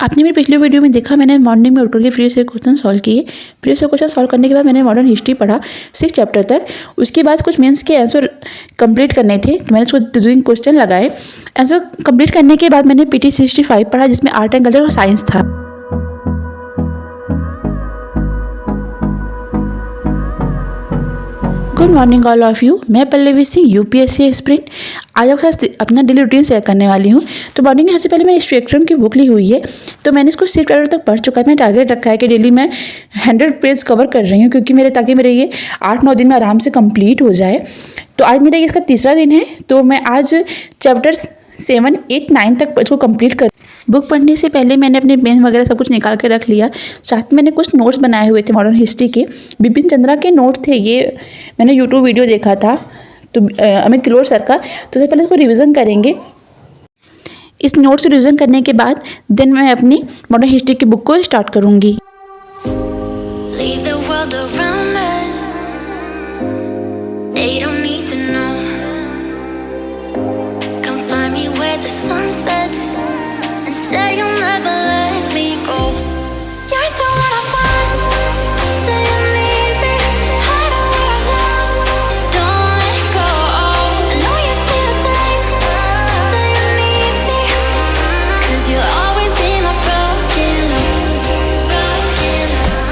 आपने मेरी पिछली वीडियो में देखा, मैंने मॉर्निंग में उठ करके फ्री से क्वेश्चन सॉल्व किए। फ्री से क्वेश्चन सॉल्व करने के बाद मैंने मॉडर्न हिस्ट्री पढ़ा 6 चैप्टर तक। उसके बाद कुछ मेंस के आंसर कंप्लीट करने थे, तो मैंने उसको 2 क्वेश्चन लगाए। आंसर कंप्लीट करने के बाद मैंने पीटी 65 पढ़ा, जिसमें आर्ट एंड कल्चर और साइंस था। Good morning all of you. मैं पल्लवी सिंह, यूपीएससी एस्पिरेंट। आज आपके साथ अपना डेली रूटीन शेयर करने वाली हूँ। तो मॉर्निंग में सबसे पहले मैंने स्पेक्ट्रम की बुक ली हुई है, तो मैंने इसको 6 चैप्टर तक पढ़ चुका है। मैंने टारगेट रखा है कि डेली मैं 100 पेज कवर कर रही हूँ, क्योंकि ताकि मेरे ये 8-9 दिन में आराम से कंप्लीट हो जाए। तो आज मेरा इसका तीसरा दिन है, तो मैं आज चैप्टर्स 7, 8, 9 तक इसको कंप्लीट कर। बुक पढ़ने से पहले मैंने अपने पेन वगैरह सब कुछ निकाल के रख लिया। साथ में मैंने कुछ नोट्स बनाए हुए थे मॉडर्न हिस्ट्री के, बिपिन चंद्रा के नोट्स थे। ये मैंने यूट्यूब वीडियो देखा था, तो अमित किलोर सर का। तो सबसे पहले इसको रिवीजन करेंगे। इस नोट्स रिवीजन करने के बाद देन मैं अपनी मॉडर्न हिस्ट्री की बुक को स्टार्ट करूँगी। Leave the world around us. They don't need to know. Come find me where the sun sets and say you'll never let me go. You're the one I want. Say you need me. Hide away our love. Don't let go. I know you feel the same. Say you need me. 'Cause you'll always be my broken love. Broken love.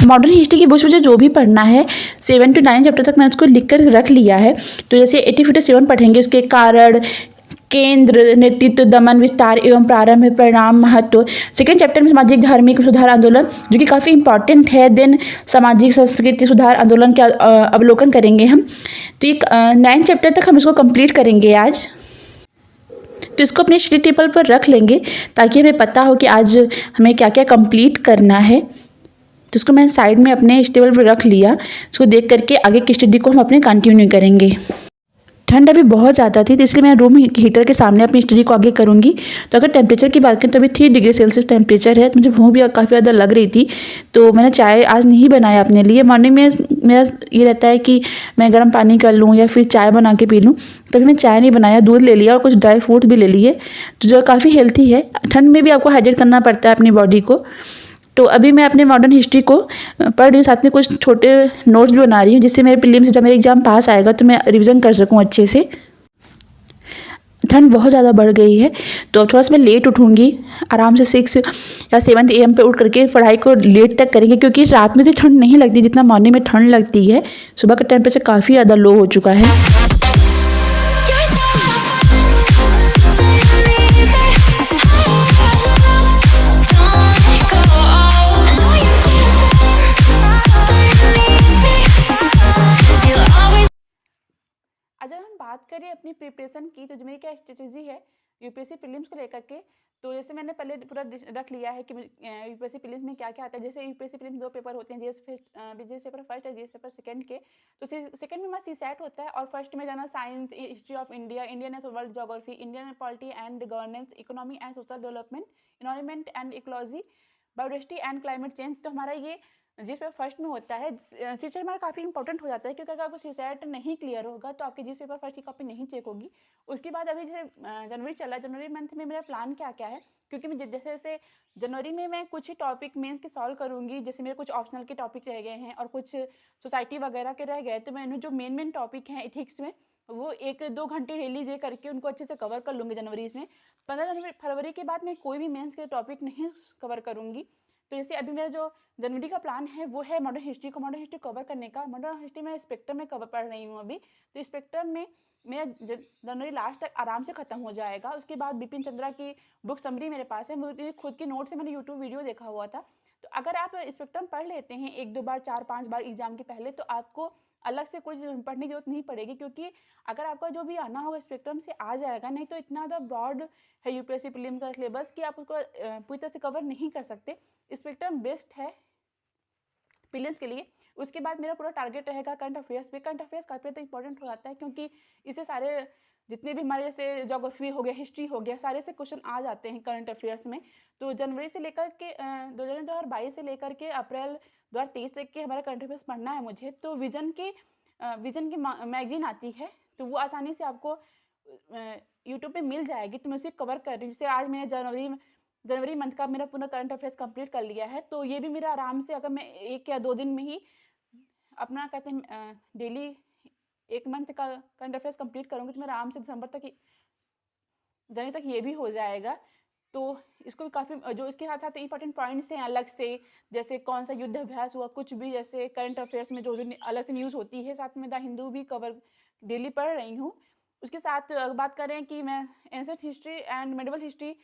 Modern history की book मुझे जो भी पढ़ना है 7 to 9 chapter तक मैंने उसको लिख कर रख लिया है। तो जैसे 80-57 पढ़ेंगे, उसके कारण, केंद्र, नेतृत्व, दमन, विस्तार एवं प्रारंभ, परिणाम, महत्व। सेकेंड चैप्टर में सामाजिक धार्मिक सुधार आंदोलन, जो कि काफ़ी इंपॉर्टेंट है। देन सामाजिक संस्कृति सुधार आंदोलन का अवलोकन करेंगे हम। तो ये 9 चैप्टर तक हम इसको कंप्लीट करेंगे आज। तो इसको अपने स्टडी टेबल पर रख लेंगे, ताकि हमें पता हो कि आज हमें क्या क्या कंप्लीट करना है। तो इसको मैंने साइड में अपने टेबल पर रख लिया। इसको देख करके आगे की स्टडी को हम अपने कंटिन्यू करेंगे। ठंड अभी बहुत ज़्यादा थी, तो इसलिए मैं रूम हीटर के सामने अपनी स्टडी को आगे करूँगी। तो अगर टेम्परेचर की बात करें तो अभी 3 डिग्री सेल्सियस टेम्परेचर है। तो मुझे भूख भी काफ़ी ज़्यादा लग रही थी, तो मैंने चाय आज नहीं बनाया अपने लिए। मॉर्निंग में मेरा ये रहता है कि मैं गर्म पानी कर लूँ या फिर चाय बना के पी लूँ। तो अभी मैं चाय नहीं बनाया, दूध ले लिया और कुछ ड्राई फ्रूट भी ले लिए, तो जो काफ़ी हेल्थी है। ठंड में भी आपको हाइड्रेट करना पड़ता है अपनी बॉडी को। तो अभी मैं अपने मॉडर्न हिस्ट्री को पढ़ रही हूँ, साथ में कुछ छोटे नोट्स भी बना रही हूँ, जिससे मेरे प्रीलिम्स जब मेरा एग्जाम पास आएगा तो मैं रिवीजन कर सकूँ अच्छे से। ठंड बहुत ज़्यादा बढ़ गई है, तो अब थोड़ा सा मैं लेट उठूँगी। आराम से 6 या 7 AM पे उठ करके पढ़ाई को लेट तक करेंगे, क्योंकि रात में तो ठंड नहीं लगती जितना मॉर्निंग में ठंड लगती है। सुबह का टेम्परेचर काफ़ी ज़्यादा लो हो चुका है। अगर हम बात करें अपनी प्रिपरेशन की, तो जो मेरी क्या स्ट्रेटेजी है यूपीएससी प्रीलिम्स को लेकर के, तो जैसे मैंने पहले पूरा रख लिया है कि यूपीएससी प्रीलिम्स में क्या क्या आता है। जैसे यूपीएससी प्रीलिम्स 2 पेपर होते हैं, जीएस पेपर फर्स्ट है, जीएस पेपर सेकंड के। तो सेकंड में सी सेट होता है, और फर्स्ट में जाना science, history of India, Indian and world geography, Indian polity and governance, economy and social development, environment and ecology, biodiversity and climate change. तो हमारा ये जिस पेपर फर्स्ट में होता है, सीसेट हमारा काफ़ी इंपॉर्टेंट हो जाता है, क्योंकि अगर आपको सीसेट नहीं क्लियर होगा तो आपके जिस पेपर फर्स्ट की कॉपी नहीं चेक होगी। उसके बाद अभी जैसे जनवरी चल रहा है, जनवरी मंथ में मेरा प्लान क्या क्या है, क्योंकि मैं जैसे जैसे जनवरी में मैं कुछ ही टॉपिक मेंस के सॉल्व करूँगी। जैसे मेरे कुछ ऑप्शनल के टॉपिक रह गए हैं और कुछ सोसाइटी वगैरह के रह गए, तो मैंने जो मेन टॉपिक हैं इथिक्स में, वो 1-2 घंटे डेली दे करके उनको अच्छे से कवर कर लूँगी जनवरी में। 15 फरवरी के बाद मैं कोई भी मेंस के टॉपिक नहीं कवर करूँगी। तो जैसे अभी मेरा जो जनवरी का प्लान है वो है मॉडर्न हिस्ट्री कवर करने का। मॉडर्न हिस्ट्री में स्पेक्ट्रम में कवर पढ़ रही हूँ अभी, तो स्पेक्ट्रम में मेरा जनवरी लास्ट तक आराम से खत्म हो जाएगा। उसके बाद बिपिन चंद्रा की बुक समरी मेरे पास है, मुझे खुद के नोट से मैंने यूट्यूब वीडियो देखा हुआ था। तो अगर आप स्पेक्ट्रम पढ़ लेते हैं 1-2 बार, 4-5 बार एग्जाम के पहले, तो आपको अलग से कुछ पढ़ने की जरूरत नहीं पड़ेगी, क्योंकि अगर आपका जो भी आना होगा स्पेक्ट्रम से आ जाएगा। नहीं तो इतना ज़्यादा ब्रॉड है यूपीएससी प्रीलिम का सिलेबस कि आप उसको पूरी तरह से कवर नहीं कर सकते। स्पेक्ट्रम बेस्ट है प्रीलिम्स के लिए। उसके बाद मेरा पूरा टारगेट रहेगा करंट अफेयर्स पे। करंट अफेयर्स काफ़ी ज़्यादा इंपॉर्टेंट हो जाता है क्योंकि इससे सारे जितने भी हमारे जैसे ज्योग्राफी हो गया, हिस्ट्री हो गया, सारे से क्वेश्चन आ जाते हैं करंट अफेयर्स में। तो जनवरी से लेकर के 2022 से लेकर के अप्रैल 2023 तक के हमारा करंट अफेयर्स पढ़ना है मुझे। तो विजन की मैगजीन आती है, तो वो आसानी से आपको यूट्यूब पे मिल जाएगी। तो मैं उसे कवर कर रही हूँ। जैसे आज मैंने जनवरी मंथ का मेरा पूरा करंट अफेयर्स कंप्लीट कर लिया है। तो ये भी मेरा आराम से, अगर मैं 1 या 2 दिन में ही अपना कहते हैं डेली 1 मंथ का करंट अफेयर्स कंप्लीट करूँगी, तो मेरा आराम से जनवरी तक ये भी हो जाएगा। तो इसको भी काफ़ी जो इसके साथ साथ इंपॉर्टेंट पॉइंट्स हैं अलग से, जैसे कौन सा युद्ध अभ्यास हुआ, कुछ भी जैसे करंट अफेयर्स में जो अलग से न्यूज़ होती है, साथ में द हिंदू भी कवर डेली पढ़ रही हूँ। उसके साथ बात करें कि मैं ancient history and medieval history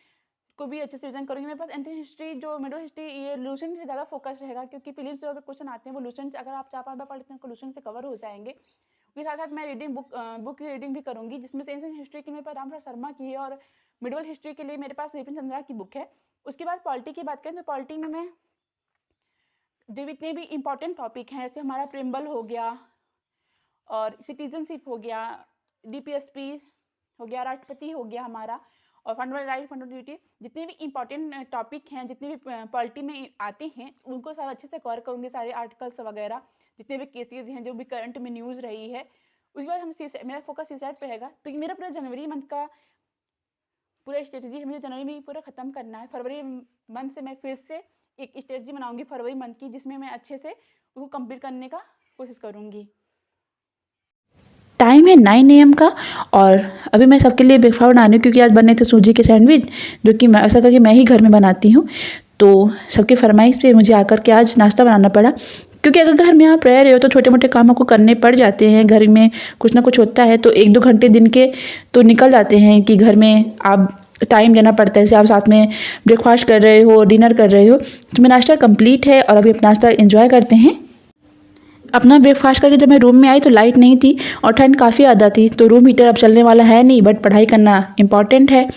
को भी अच्छे से रिविजन करूँगी। मेरे पास एंशिएंट हिस्ट्री जो मेडिवल हिस्ट्री ये लूसेंट से ज़्यादा फोकस रहेगा, क्योंकि फिल्म से क्वेश्चन आते हैं वो लूसेंट, अगर आप 4-5 बार पढ़ लेते हैं तो लूसेंट से कवर हो जाएंगे। उसके साथ साथ मैं बुक की रीडिंग भी करूँगी, जिसमें से एंशिएंट हिस्ट्री की मेरे पास रामप्रसाद शर्मा की है और मिडिवल हिस्ट्री के लिए मेरे पास विपिन चंद्रा की बुक है। उसके बाद पॉलिटी की बात करें तो पॉलिटी में मैं जो जितने भी इम्पॉर्टेंट टॉपिक हैं, जैसे हमारा प्रिम्बल हो गया और सिटीजनशिप हो गया, DPSP हो गया, राष्ट्रपति हो गया हमारा, और फंडामेंटल राइट, फंडामेंटल ड्यूटी, जितने भी इंपॉर्टेंट टॉपिक हैं, जितने भी पॉलिटी में आते हैं, उनको सब अच्छे से कवर करूँगी, सारे आर्टिकल्स वगैरह, जितने भी केसेज हैं, जो भी करंट में न्यूज़ रही है। उसके बाद मेरा फोकस सीसैट पे रहेगा। तो मेरा पूरा जनवरी मंथ का पूरा स्ट्रेटजी है, मुझे जनवरी में ही पूरा ख़त्म करना है। फरवरी मंथ से मैं फिर से एक स्ट्रेटजी बनाऊँगी फरवरी मंथ की, जिसमें मैं अच्छे से उसको कंप्लीट करने का कोशिश करूँगी। टाइम है 9 AM का और अभी मैं सबके लिए ब्रेकफास्ट बना रही हूँ, क्योंकि आज बने थे सूजी के सैंडविच, जो कि ऐसा करके मैं ही घर में बनाती हूँ। तो सबके फरमाइश पे मुझे आकर के आज नाश्ता बनाना पड़ा, क्योंकि अगर घर में आप रह रहे हो तो छोटे मोटे काम आपको करने पड़ जाते हैं। घर में कुछ ना कुछ होता है तो 1-2 घंटे दिन के तो निकल जाते हैं कि घर में आप टाइम देना पड़ता है। जैसे आप साथ में ब्रेकफास्ट कर रहे हो, डिनर कर रहे हो। तो मेरा नाश्ता कंप्लीट है और अभी अपना नाश्ता एंजॉय करते हैं। अपना ब्रेकफास्ट करके जब मैं रूम में आई तो लाइट नहीं थी और ठंड काफ़ी ज़्यादा थी। तो रूम हीटर अब चलने वाला है नहीं, बट पढ़ाई करना इम्पॉर्टेंट है।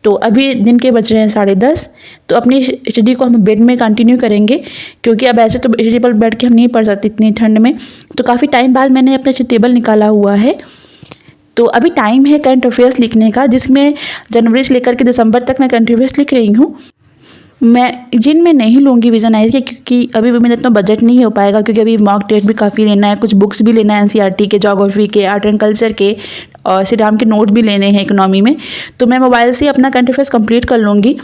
तो अभी दिन के बज रहे हैं 10:30। तो अपनी स्टडी को हम बेड में कंटिन्यू करेंगे, क्योंकि अब ऐसे तो स्टडी पर बैठ के हम नहीं पढ़ सकते इतनी ठंड में। तो काफ़ी टाइम बाद मैंने अपना टेबल निकाला हुआ है। तो अभी टाइम है करंट अफेयर्स लिखने का, जिसमें जनवरी से लेकर के दिसंबर तक मैं करंट अफेयर्स लिख रही हूँ। मैं जिनमें नहीं लूँगी विजन आई, क्योंकि अभी भी मेरा इतना बजट नहीं हो पाएगा, क्योंकि अभी मॉक टेस्ट भी काफ़ी लेना है, कुछ बुक्स भी लेना है NCERT के, ज्योग्राफी के, आर्ट एंड कल्चर के, और श्री राम के नोट भी लेने हैं इकोनॉमी में। तो मैं मोबाइल से अपना करंट अफेयर्स कंप्लीट कर लूँगी।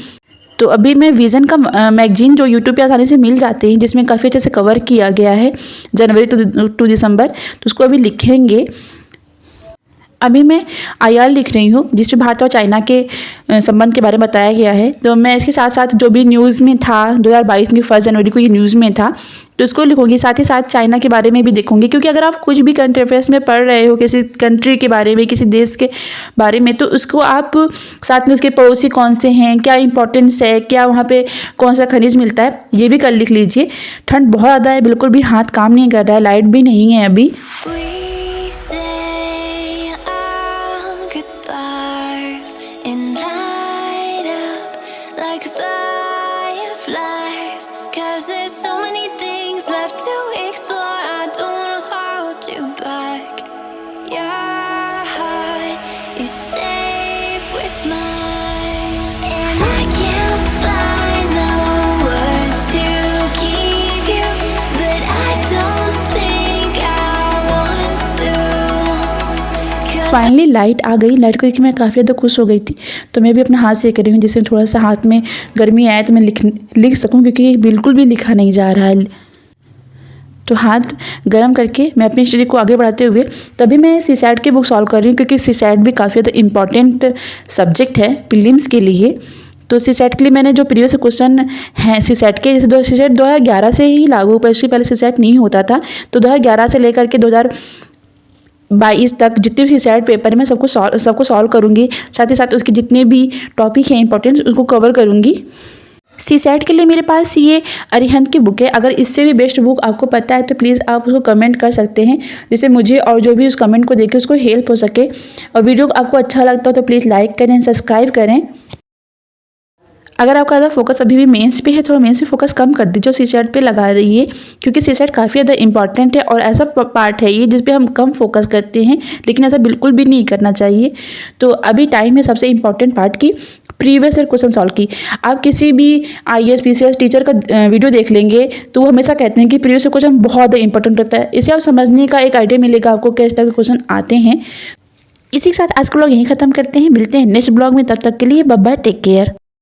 तो अभी मैं विज़न का मैगजीन जो यूट्यूब पे आसानी से मिल जाते हैं, जिसमें काफ़ी अच्छे से कवर किया गया है जनवरी टू दिसंबर, तो उसको अभी लिखेंगे। अभी मैं IR लिख रही हूँ, जिसमें भारत और चाइना के संबंध के बारे में बताया गया है। तो मैं इसके साथ साथ जो भी न्यूज़ में था 2022 की 1 जनवरी को ये न्यूज़ में था, तो इसको लिखूँगी। साथ ही साथ चाइना के बारे में भी देखूँगी, क्योंकि अगर आप कुछ भी करंट अफेयर्स में पढ़ रहे हो किसी कंट्री के बारे में, किसी देश के बारे में, तो उसको आप साथ में उसके पड़ोसी कौन से हैं, क्या इंपॉर्टेंस है, क्या वहाँ पे कौन सा खनिज मिलता है, ये भी कर लिख लीजिए। ठंड बहुत ज़्यादा है, बिल्कुल भी हाथ काम नहीं कर रहा है, लाइट भी नहीं है अभी। फाइनली लाइट आ गई। लाइट को देख के मैं काफ़ी ज़्यादा खुश हो गई थी। तो मैं भी अपना हाथ सेक रही हूँ, जिससे थोड़ा सा हाथ में गर्मी आए तो मैं लिख सकूँ, क्योंकि बिल्कुल भी लिखा नहीं जा रहा है। तो हाथ गर्म करके मैं अपनी स्टडी को आगे बढ़ाते हुए तभी मैं सीसैट की बुक सॉल्व कर रही हूँ, क्योंकि सीसैट भी काफ़ी ज़्यादा इम्पॉर्टेंट सब्जेक्ट है प्रीलिम्स के लिए। तो सीसैट के लिए मैंने जो प्रीवियस क्वेश्चन हैं सीसैट के, जैसे सीसैट 2011 से ही लागू, पर इससे पहले सीसैट नहीं होता था। तो 2011 से लेकर के 2022 तक जितने भी सीसैट पेपर में सबको सॉल्व करूँगी। साथ ही साथ उसके जितने भी टॉपिक हैं इंपॉर्टेंट, उसको कवर करूँगी। सीसैट के लिए मेरे पास ये अरिहंत की बुक है। अगर इससे भी बेस्ट बुक आपको पता है तो प्लीज़ आप उसको कमेंट कर सकते हैं, जिससे मुझे और जो भी उस कमेंट को देखे उसको हेल्प हो सके। और वीडियो आपको अच्छा लगता हो तो प्लीज़ लाइक करें, सब्सक्राइब करें। अगर आपका ज़्यादा फोकस अभी भी मेंस पे है, थोड़ा मेंस पे फोकस कम कर दीजिए, सीसेट पे लगा रहिए, क्योंकि सीसेट काफ़ी ज़्यादा इंपॉर्टेंट है और ऐसा पार्ट है ये जिस पे हम कम फोकस करते हैं, लेकिन ऐसा बिल्कुल भी नहीं करना चाहिए। तो अभी टाइम है सबसे इम्पॉर्टेंट पार्ट की प्रीवियस ईयर क्वेश्चन सॉल्व की। आप किसी भी IAS PCS टीचर का वीडियो देख लेंगे तो वो हमेशा कहते हैं कि प्रीवियस ईयर क्वेश्चन बहुत ज़्यादा इंपॉर्टेंट होता है। इससे आप समझने का एक आइडिया मिलेगा आपको किस टाइप के क्वेश्चन आते हैं। इसी के साथ आज का ब्लॉग यहीं ख़त्म करते हैं, मिलते हैं नेक्स्ट ब्लॉग में, तब तक के लिए बाय बाय, टेक केयर।